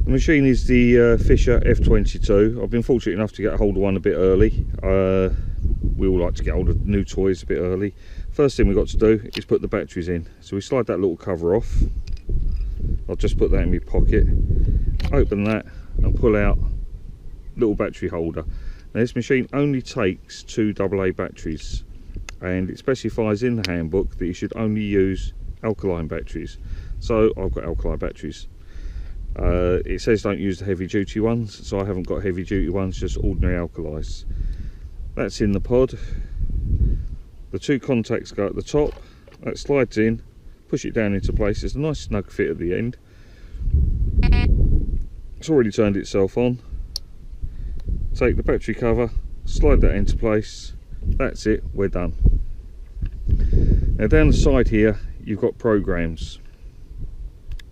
The machine is the Fisher F22. I've been fortunate enough to get a hold of one a bit early. We all like to get hold of new toys a bit early. First thing we've got to do is put the batteries in. So we slide that little cover off. I'll just put that in my pocket, open that and pull out little battery holder. Now this machine only takes 2 AA batteries, and it specifies in the handbook that you should only use alkaline batteries. So I've got alkaline batteries. It says don't use the heavy duty ones, so I haven't got heavy duty ones, just ordinary alkalis. That's in the pod. The 2 contacts go at the top, that slides in, push it down into place. There's a nice snug fit at the end. It's already turned itself on. Take the battery cover, slide that into place. That's it, we're done. Now down the side here you've got programs.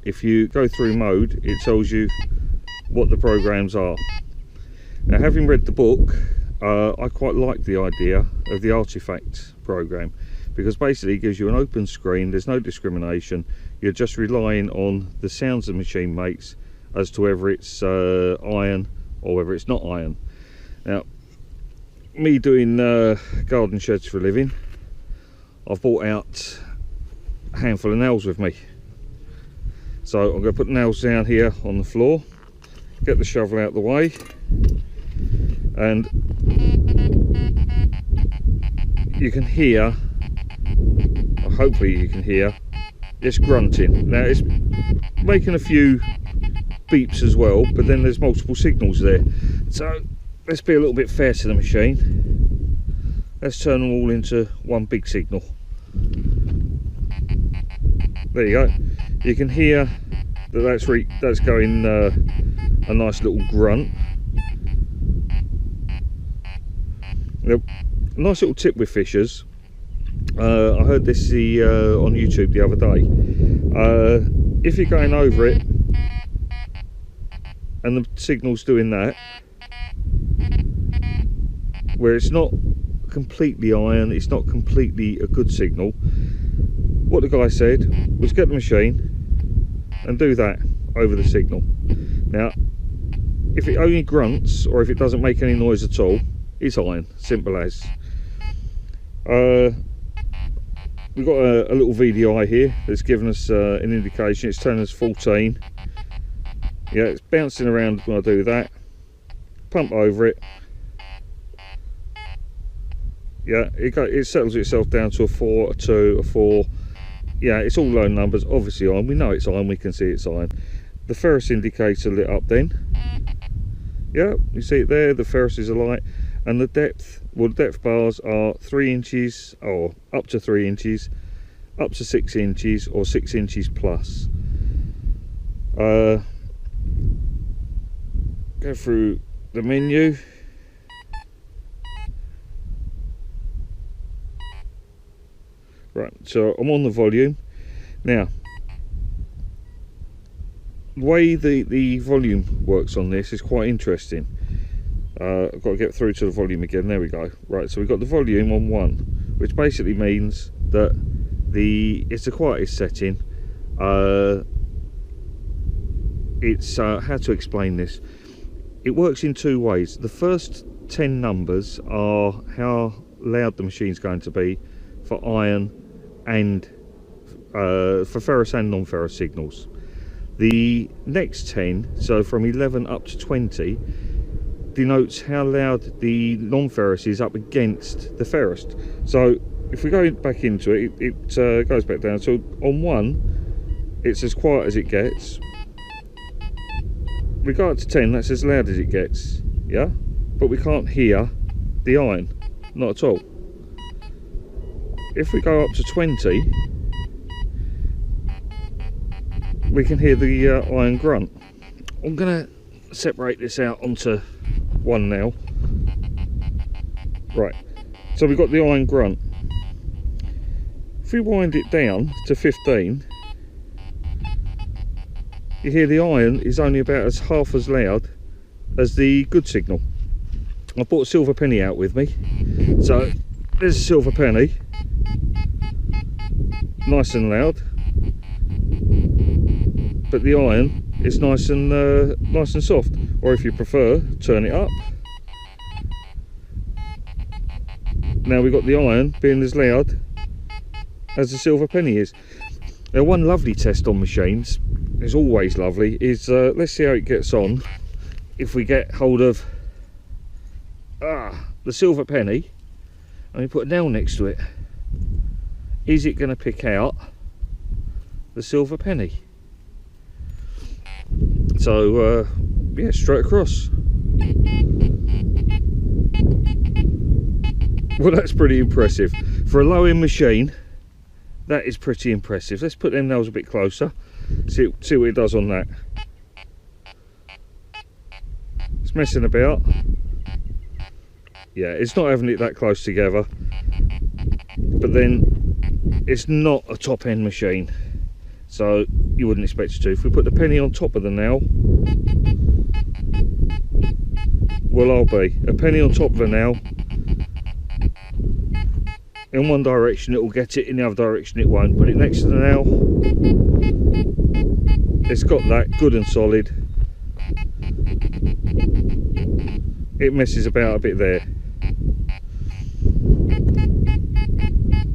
If you go through mode, it tells you what the programs are. Now, having read the book, I quite like the idea of the artifact program, because basically it gives you an open screen, there's no discrimination, you're just relying on the sounds the machine makes as to whether it's iron or whether it's not iron. Now, me doing garden sheds for a living, I've brought out a handful of nails with me. So I'm going to put the nails down here on the floor, get the shovel out of the way, and you can hear, or hopefully you can hear, it's grunting. Now it's making a few beeps as well, but then there's multiple signals there. So let's be a little bit fair to the machine. Let's turn them all into one big signal. There you go. You can hear that that's going a nice little grunt. Now, a nice little tip with Fishers. I heard this on YouTube the other day. If you're going over it and the signal's doing that, where it's not completely iron, it's not completely a good signal, what the guy said was get the machine and do that over the signal. Now if it only grunts or if it doesn't make any noise at all, it's iron, simple as. We've got a little VDI here that's given us an indication. It's telling us 14. Yeah, it's bouncing around when I do that. Pump over it. Yeah, it settles itself down to a 4, a 2, a 4. Yeah, it's all low numbers, obviously iron. We know it's iron, we can see it's iron. The ferrous indicator lit up then. Yeah, you see it there, the ferrous is alight. And the depth, well, the depth bars are 3 inches, or up to 3 inches, up to 6 inches, or 6 inches plus. Go through the menu. Right, so I'm on the volume. Now, the way the volume works on this is quite interesting. I've got to get through to the volume again. There we go. Right, so we've got the volume on 1, which basically means that it's the quietest setting. It's how to explain this. It works in 2 ways. The first 10 numbers are how loud the machine's going to be for iron and for ferrous and non-ferrous signals. The next 10, so from 11 up to 20, denotes how loud the non-ferrous is up against the ferrous. So if we go back into it, it goes back down. So on 1, it's as quiet as it gets. We go up to 10, that's as loud as it gets. Yeah, but we can't hear the iron, not at all. If we go up to 20, we can hear the iron grunt. I'm going to separate this out onto 1 now. Right, so we've got the iron grunt. If we wind it down to 15, you hear the iron is only about half as loud as the good signal. I brought a silver penny out with me, so there's a silver penny, nice and loud, but the iron it's nice and soft. Or if you prefer, turn it up. Now we've got the iron being as loud as the silver penny is. Now one lovely test on machines, is always lovely, is let's see how it gets on if we get hold of the silver penny and we put a nail next to it. Is it going to pick out the silver penny? So yeah, straight across. Well, that's pretty impressive for a low-end machine. That is pretty impressive. Let's put them nails a bit closer, see what it does on that. It's messing about. Yeah, it's not having it that close together, but then it's not a top-end machine, so you wouldn't expect it to. If we put the penny on top of the nail, well, I'll be a penny on top of the nail. In one direction it will get it, in the other direction it won't. Put it next to the nail, it's got that good and solid. It messes about a bit there.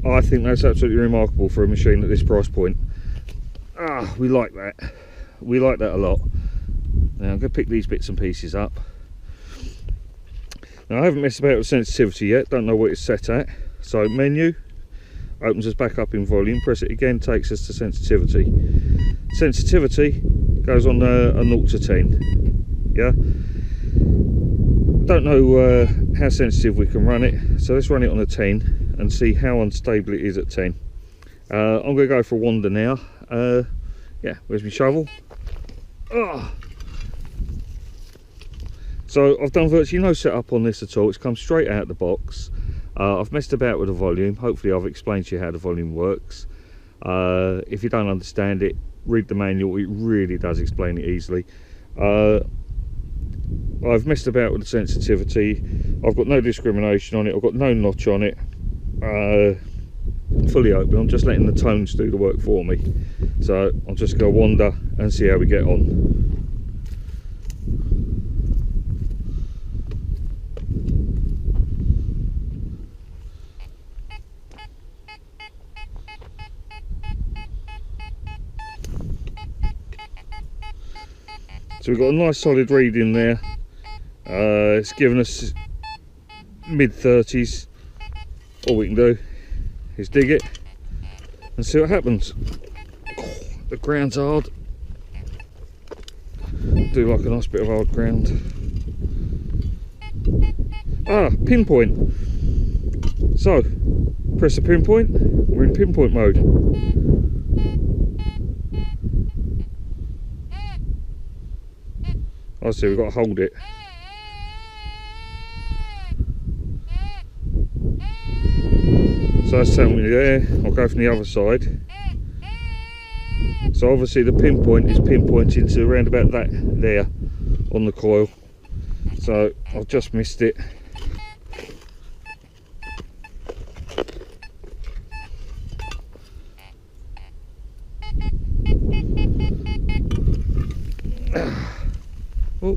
I think that's absolutely remarkable for a machine at this price point. We like that. We like that a lot. Now I'm going to pick these bits and pieces up. Now I haven't messed about with sensitivity yet, don't know what it's set at. So menu, opens us back up in volume, press it again, takes us to sensitivity. Sensitivity goes on a 0 to 10. Yeah. Don't know how sensitive we can run it, so let's run it on a 10 and see how unstable it is at 10. I'm going to go for a wander now. Yeah, where's my shovel? So I've done virtually no setup on this at all. It's come straight out of the box. I've messed about with the volume. Hopefully I've explained to you how the volume works. If you don't understand it, read the manual. It really does explain it easily. I've messed about with the sensitivity. I've got no discrimination on it. I've got no notch on it. Fully open. I'm just letting the tones do the work for me. So I'll just go wander and see how we get on. So we've got a nice solid reading there. It's given us mid-30s. All we can do is dig it and see what happens. The ground's hard. Do like a nice bit of hard ground. Pinpoint. So press the pinpoint. We're in pinpoint mode. I see, we've got to hold it. So that's telling me there. I'll go from the other side. So obviously the pinpoint is pinpointing to around about that there on the coil. So I've just missed it. Oh.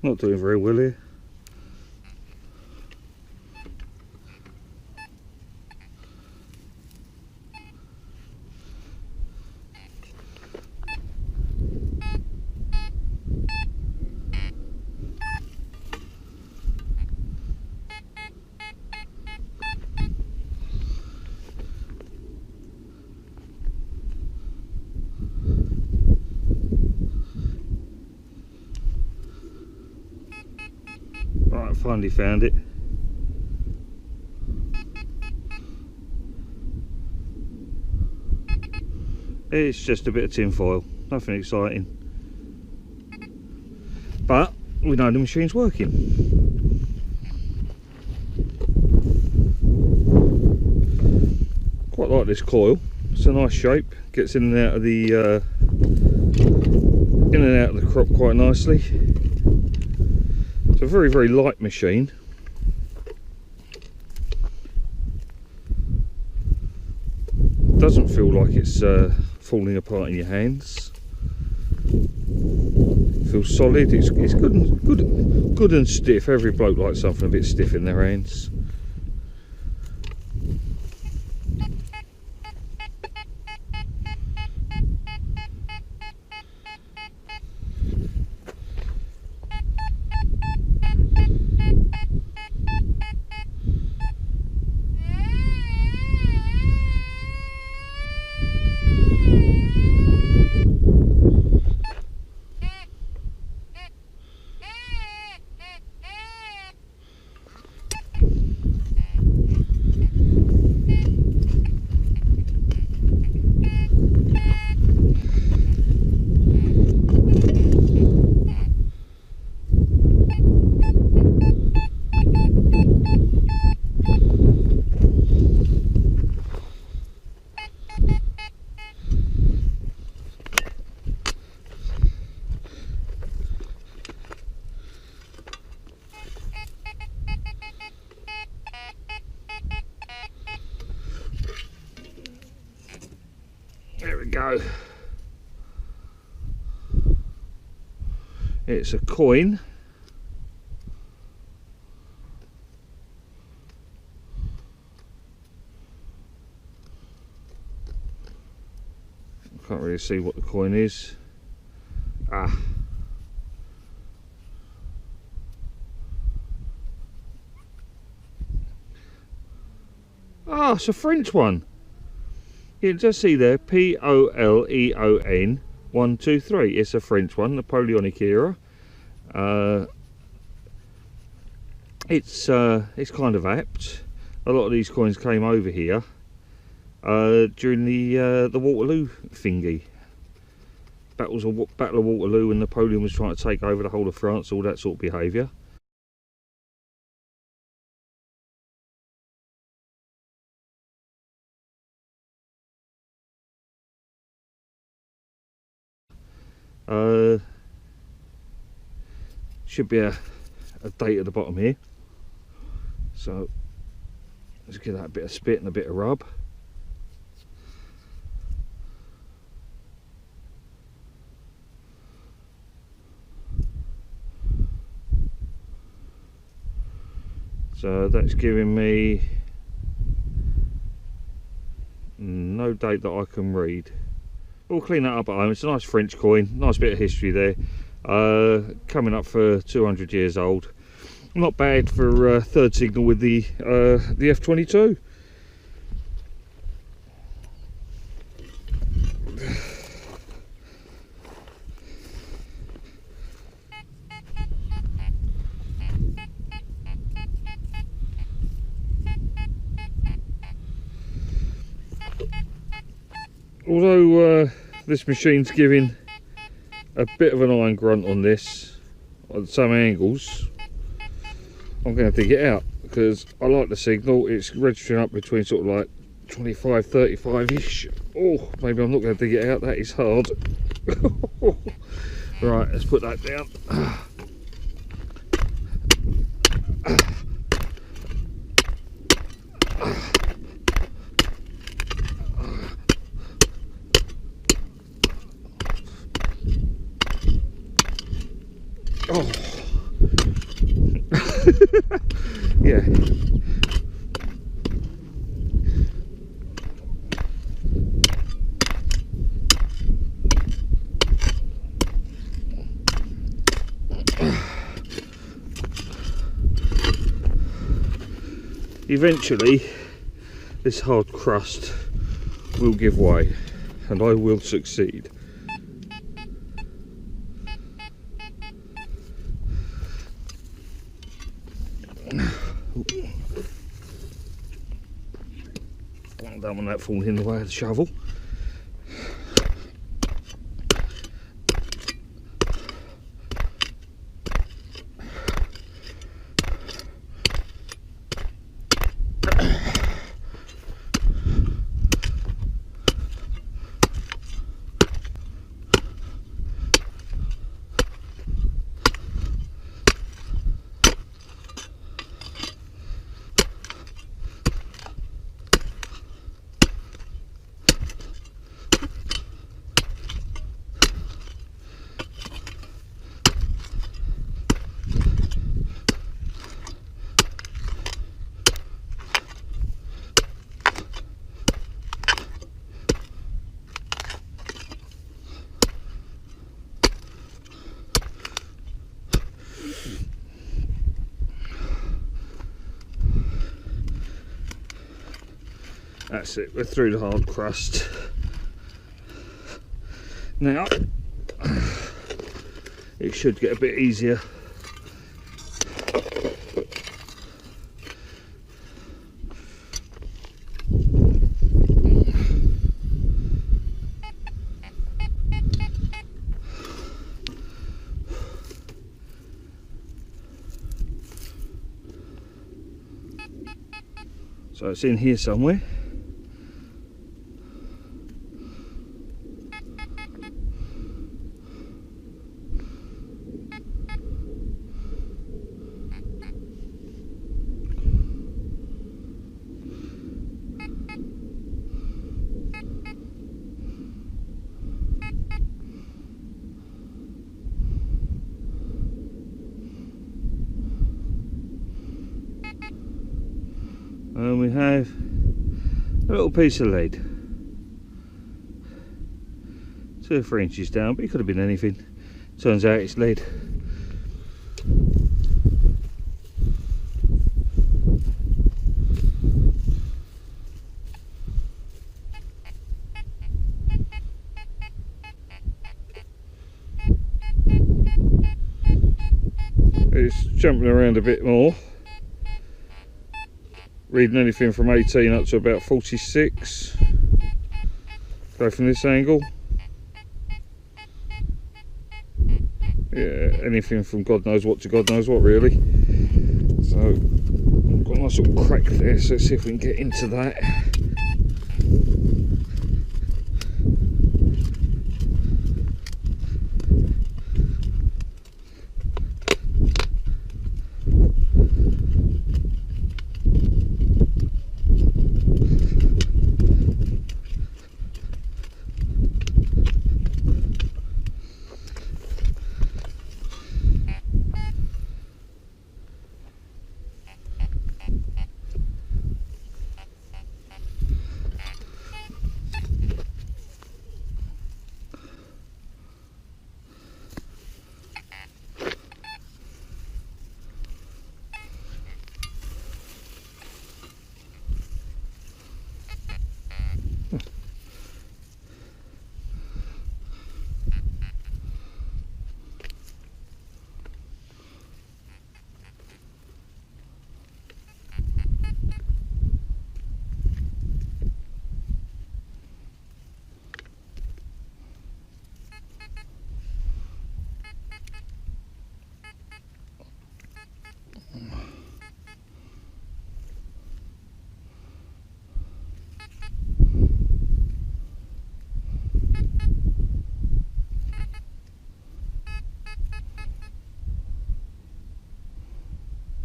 Not doing very well here. Right, I finally found it. It's just a bit of tin foil, nothing exciting. But we know the machine's working. Quite like this coil. It's a nice shape, gets in and out of the in and out of the crop quite nicely. It's a very, very light machine. Doesn't feel like it's falling apart in your hands. Feels solid. It's good and stiff. Every bloke likes something a bit stiff in their hands. There we go. It's a coin. I can't really see what the coin is. Ah. Ah, it's a French one. You can just see there, Poleon 123. It's a French one, Napoleonic era. It's kind of apt. A lot of these coins came over here during the Waterloo thingy. Battle of Waterloo, and Napoleon was trying to take over the whole of France, all that sort of behaviour. Should be a date at the bottom here, so let's give that a bit of spit and a bit of rub. So that's giving me no date that I can read. We'll clean that up at home. It's a nice French coin, nice bit of history there. Coming up for 200 years old. Not bad for third signal with the F22. Although this machine's giving a bit of an iron grunt on this at some angles, I'm going to dig it out because I like the signal. It's registering up between sort of like 25, 35 ish. Oh, maybe I'm not going to dig it out, that is hard. Right, let's put that down. Oh. Yeah. Eventually this hard crust will give way and I will succeed. Don't want that falling in the way of the shovel. That's it, we're through the hard crust. Now, it should get a bit easier. So it's in here somewhere. And we have a little piece of lead, 2 or 3 inches down, but it could have been anything. Turns out it's lead. It's jumping around a bit more. Reading anything from 18 up to about 46. Go from this angle. Yeah, anything from God knows what to God knows what, really. So, I've got a nice little crack there, so let's see if we can get into that.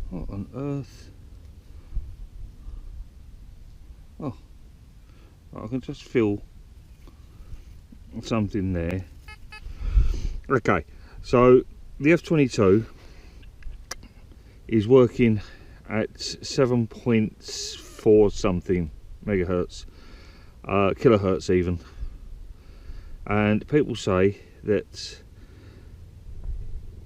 What on earth? Oh, I can just feel something there. Okay, so the F22 is working at 7.4 something megahertz, kilohertz even, and people say that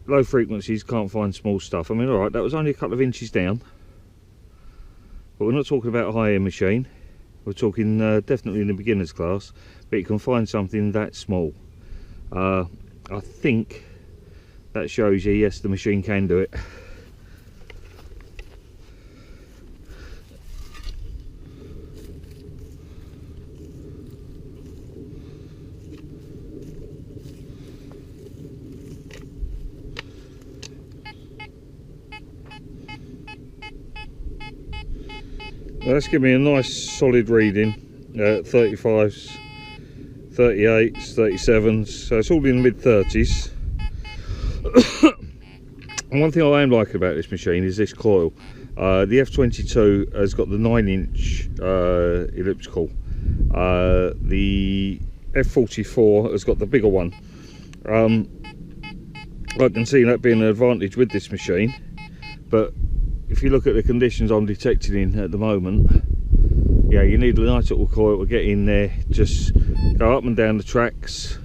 low frequencies can't find small stuff. I mean, alright, that was only a couple of inches down, but we're not talking about a high-end machine. We're talking definitely in the beginner's class, but you can find something that small. I think that shows you, yes, the machine can do it. Now that's given me a nice solid reading, 35s, 38s, 37s, so it's all in the mid 30s. And one thing I am liking about this machine is this coil. The F22 has got the 9-inch elliptical. The F44 has got the bigger one. I can see that being an advantage with this machine, but if you look at the conditions I'm detecting in at the moment, yeah, you need a nice little coil to get in there, just go up and down the tracks,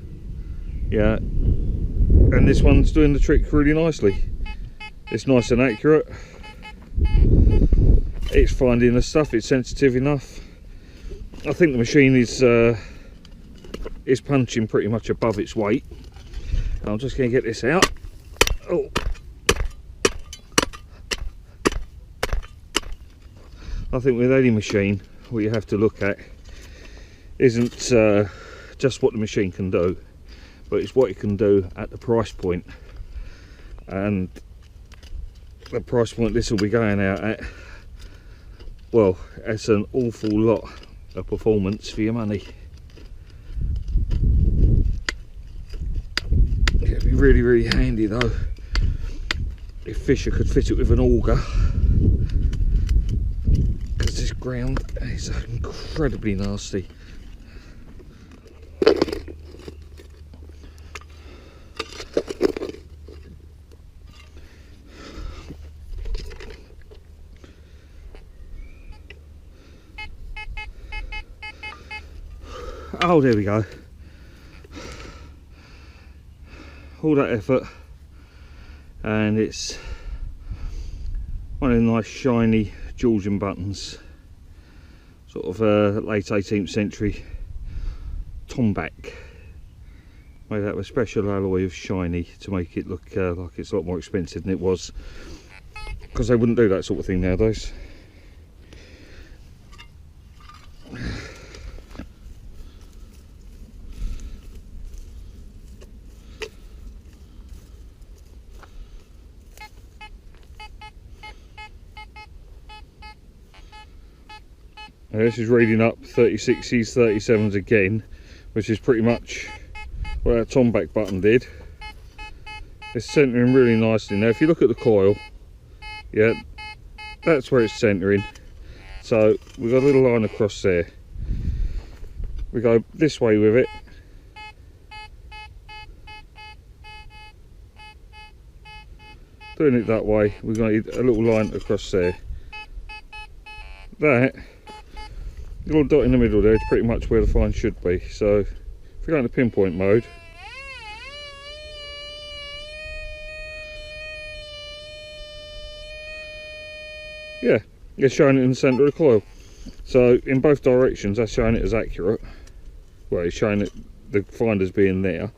yeah, and this one's doing the trick really nicely. It's nice and accurate, it's finding the stuff, it's sensitive enough. I think the machine is punching pretty much above its weight. I'm just going to get this out. Oh. I think with any machine, what you have to look at isn't just what the machine can do, but it's what it can do at the price point. And the price point this will be going out at, well, it's an awful lot of performance for your money. It'd be really, really handy though if Fisher could fit it with an auger, because this ground is incredibly nasty. Oh, there we go. All that effort, and it's one of the nice shiny Georgian buttons, sort of late 18th century tombac, made out of a special alloy of shiny to make it look like it's a lot more expensive than it was, because they wouldn't do that sort of thing nowadays. Now this is reading up 36s, 37s again, which is pretty much what that tombac button did. It's centering really nicely. Now if you look at the coil, yeah, that's where it's centering. So we've got a little line across there. We go this way with it. Doing it that way, we're going to need a little line across there. That little dot in the middle there is pretty much where the fine should be. So if we go into pinpoint mode, yeah, it's showing it in the centre of the coil. So in both directions that's showing it as accurate. Well, it's showing it, the finder's being there.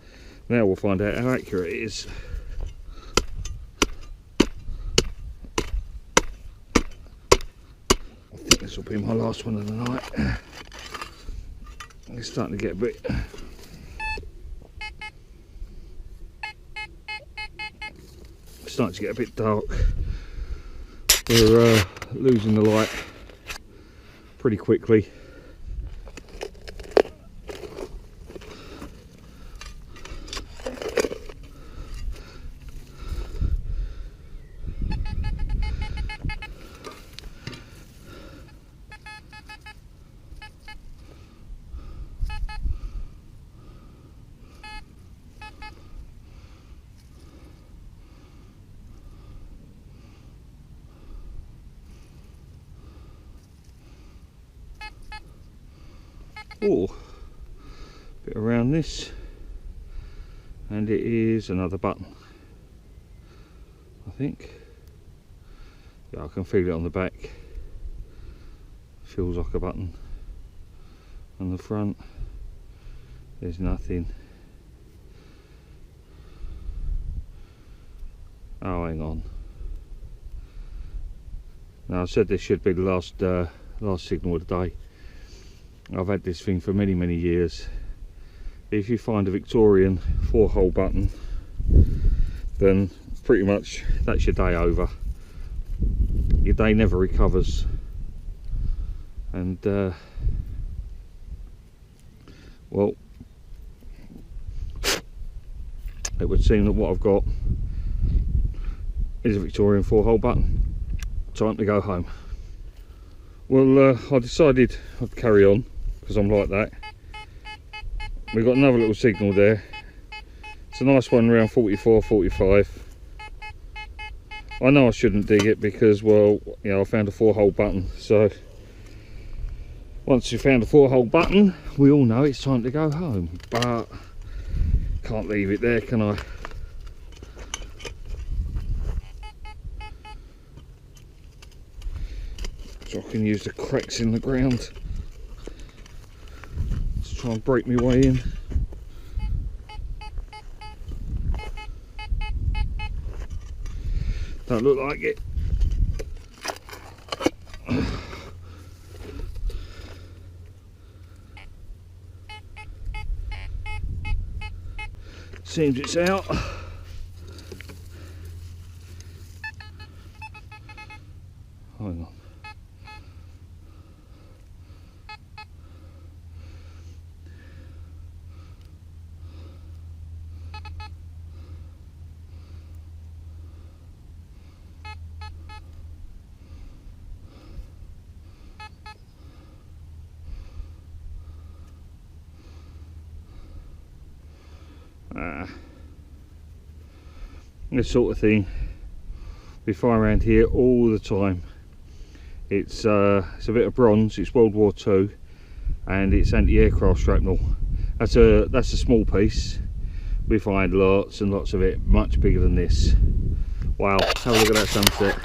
Now we'll find out how accurate it is. This will be my last one of the night. It's starting to get a bit dark. We're losing the light pretty quickly. Oh, bit around this, and it is another button, I think. Yeah, I can feel it on the back. Feels like a button. On the front, there's nothing. Oh, hang on. Now I said this should be the last signal of the day. I've had this thing for many years. If you find a Victorian 4-hole button, then pretty much that's your day over. Your day never recovers. And well, it would seem that what I've got is a Victorian 4-hole button. Time to go home. Well, I decided I'd carry on, because I'm like that. We've got another little signal there. It's a nice one around 44, 45. I know I shouldn't dig it because, well, you know, I found a 4-hole button. So once you found a 4-hole button, we all know it's time to go home. But can't leave it there, can I? So I can use the cracks in the ground. Just try and break my way in. Don't look like it. Seems it's out. Hang on. This sort of thing we fire around here all the time. It's a bit of bronze. It's World War II, and it's anti-aircraft shrapnel. That's a small piece. We find lots and lots of it, much bigger than this. Wow, have a look at that sunset.